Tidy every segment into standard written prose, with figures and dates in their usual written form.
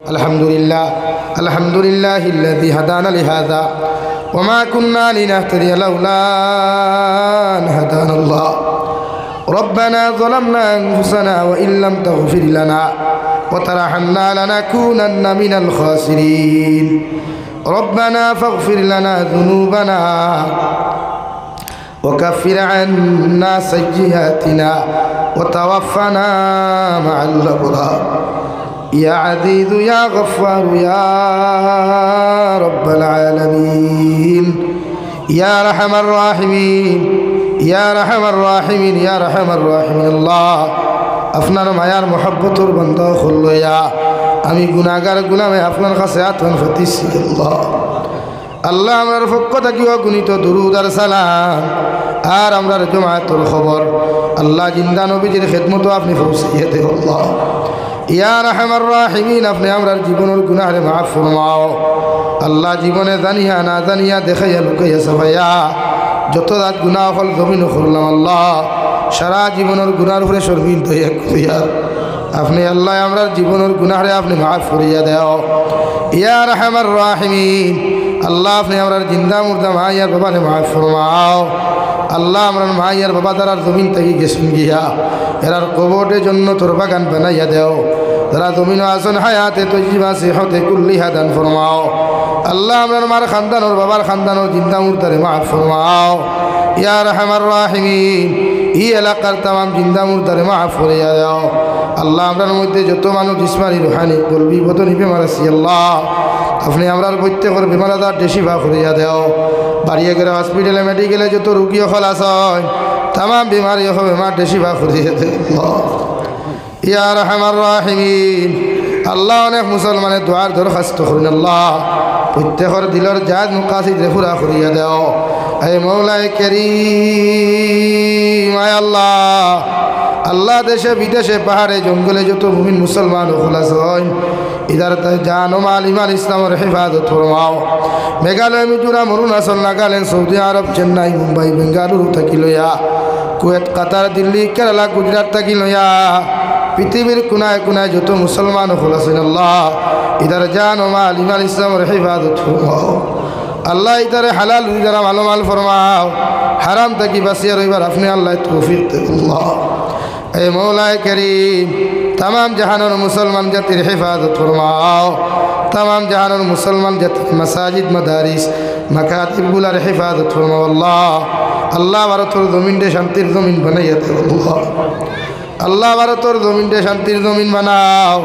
الحمد لله الذي هدانا لهذا وما كنا لنهتدي لولا أن هدانا الله ربنا ظلمنا أنفسنا وإن لم تغفر لنا وترحمنا لنكونن من الخاسرين ربنا فاغفر لنا ذنوبنا وكفر عنا سيئاتنا وتوفنا مع الأبرار يا عزيز يا غفار يا رب العالمين يا رحم الراحمين يا رحم الراحمين يا رحم الراحمين الله আপনার মায়ার মহব্বতর বন্ধ হল ইয়া আমি গুনাহগার গোলামে আপনার কাছে আত্মন ফতিছি আল্লাহ আল্লাহ আমরার পক্ষ থেকে অগণিত দুরূদ আর সালাম আর আমরার জামাতের খবর আল্লাহ জিন্দা নবীজির খেদমত আপনি পৌঁছিয়ে দেন আল্লাহ ইয়া রহমান রাহিমিন আপনি আমরার জীবনের গুনাহরে মাফ ফরমাও আল্লাহ জীবনে জানিয়া না জানিয়া দেখাইয়া লুকাইয়া সবাইয়া যত রাত গুনাহ হল জমিন করলাম আল্লাহ সারা জীবনের গুনার উপরে শর্মিন দয়া করিয়া আপনি আল্লাহ আমরার জীবনের গুনাহরে আপনি মাফ করিয়া দেও ইয়া রহমান রাহিমিন আল্লাহ আপনি আমরার জিন্দা মুর্দা মাইয়ার বাবারে মাফ ফরমাও আল্লাহ আমরার মাইয়ার বাবা তারার জমিন থেকে গেছেন গিয়া এরার কবরের জন্য তোর বাগান বানাইয়া দেও তারা জমিন আসন হায়াতে তৈবা সেহতে কুল্লিহা দান ফরমাও আল্লাহ আমরার মার খানদানোর বাবার খানদানোর জিন্দা মুর্দারে মাফ ফরমাও ইয়া রহমান রাহিমিন এই এলাকার তাম জিন্দা মুর্দারে মাফ করিয়া দেও আল্লাহ আমরার মধ্যে যত মানুষ জিসমানি রুহানি কলবি বদনি বেমার আছি আল্লাহ আপনি আমরার প্রত্যেকের বেমার আজার দেশিভা করিয়া দেও বাড়িয়ে গেলে হসপিটালে মেডিকেলে যত রুগী হল আসয় তাম বেমারি বেমার দেশিভা করিয়া দেও ইয়া রহমান রাহিমিন আল্লাহ অনেক মুসলমানের দোয়ার দরখাস্ত করুন আল্লাহ প্রত্যেকের দিলের জাত মুকাসিদ রে পুরা করিয়া দেও হে মৌলাই কারীম আয় আল্লাহ আল্লাহ দেশে বিদেশে পাহাড়ে জঙ্গলে যত মুমিন মুসলমান খোলাস হয় ইধার জান ও মাল ইমান ইসলামের হেফাজত ফরমাও মেঘালয় মিজোরাম অরুণাচল নাগাল্যান্ড সৌদি আরব চেন্নাই মুম্বাই বেঙ্গালুরু থাকি লইয়া কুয়েত কাতার দিল্লি কেরালা গুজরাট থাকি লইয়া পৃথিবীর কোনায় কোনায় যত মুসলমান খোলাছেন আল্লাহ ইধার জান ও মাল ইমান ইসলামের হেফাজত ফরমাও আল্লাহ ইধারে হালাল যারা মালমাল ফরমাও হারাম থাকি বাঁচিয়া রইবার আপনি আল্লাহ তৌফিক দেন আল্লাহ এ মৌলায় করিম তাম জাহানোর মুসলমান জাতির হেফাজত ফরমাও তাম জাহানোর মুসলমান জাতির মাসাজিদ মাদারিস মাকাতিবগুলার হেফাজত ফরমাও আল্লাহ আল্লাহ ভারতের জমিনটে শান্তির জমিন বানাইয়া দেও আল্লাহ আল্লাহ ভারতের জমিনটে শান্তির জমিন বানাও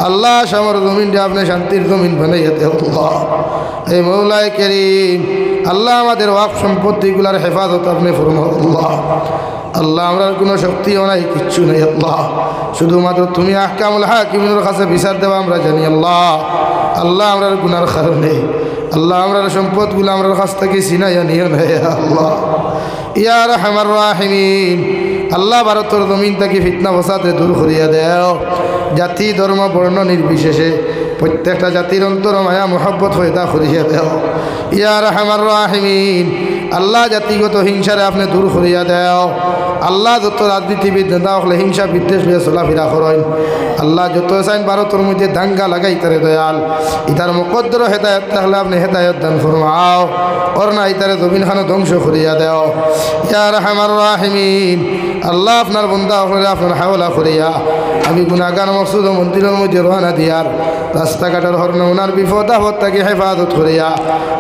আল্লাহ সামর জমিনটে আপনি শান্তির জমিন বানাইয়া দেও আল্লাহ এই মৌলায় করিম আল্লাহ আমাদের ওয়াকফ সম্পত্তিগুলার হেফাজত আপনি ফরমাও আল্লাহ আল্লাহ আমরার কোনো শক্তিও নাই কিচ্ছু নেই আল্লাহ শুধুমাত্র তুমি আহকামুল হাকিমের কাছে বিচার দেওয়া আমরা জানি আল্লাহ আল্লাহ আমরার গুনার কারণে আল্লাহ আমরার সম্পদগুলো আমরার কাছ থেকে ছিনাইয়া নিও না আল্লাহ ইয়া রহমান রাহিমিন আল্লাহ ভারতের জমিন থেকে ফিতনা ফসাদে দূর করিয়া দেও জাতি ধর্ম বর্ণ নির্বিশেষে প্রত্যেকটা জাতির অন্তর মায়া মোহব্বত পয়দা করিয়া দেও ইয়া রহমান রাহিমিন আল্লাহ জাতিগত হিংসারে আপনি দূর করিয়া দেও আল্লাহ যত রাজনীতিবিদ নেতা হলে হিংসা বিদ্বেষ লিয়ে চলাফেরা করেন আল্লাহ যত চাইন ভারতের মধ্যে দাঙ্গা লাগাই তারে দয়াল ইতার মুকদ্দর হেদায়ত থাকলে আপনি হেদায়ত দান ফরমাও ওর না ইতারে জমিনখানে ধ্বংস করিয়া দেও ইয়া রহমান রাহিমিন আল্লাহ আপনার বন্দা হলে আপনার হাওলা করিয়া আমি গুনাহগার মকসুদ মন্দিরের মধ্যে রওনা দিয়ার রাস্তাঘাটের হরণ ওনার বিপদ আপদ তাকে হেফাজত করিয়া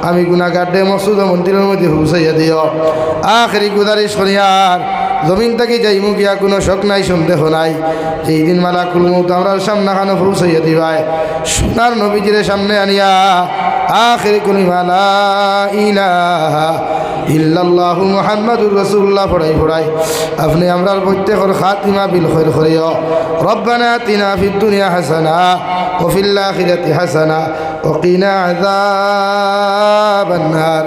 আমি গুনাহগার ডে মকসুদ মন্দিরের মধ্যে হুসাইয়া দিও আখেরি গুজারিশ করিয়ার জমিন থেকে যাইমু গিয়া কোনো শখ নাই সন্দেহ নাই যেই দিন মালাকুল মউত আমরার সামনে খানো পৌঁছাইয়া দিবাই সোনার নবীজির সামনে আনিয়া আখেরি কলিমা লা ইলাহা ইল্লাল্লাহু মুহাম্মাদুর রাসূলুল্লাহ পড়াই আপনি আমরার প্রত্যেকের খাতিমা বিল খৈর করিও রব্বানা আতিনা ফিদ দুনিয়া হাসানা ওয়া ফিল আখিরাতি হাসানা ওয়া কিনা আযাবান নার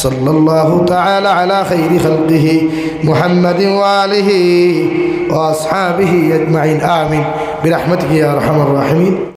সাল্লাল্লাহু তাআলা আলা খাইরি খালকিহি মুহাম্মাদিন ওয়া আলিহি ওয়া আসহাবিহি আজমাইন আমিন বিরহমাতিকা ইয়া আরহামার রাহিমিন।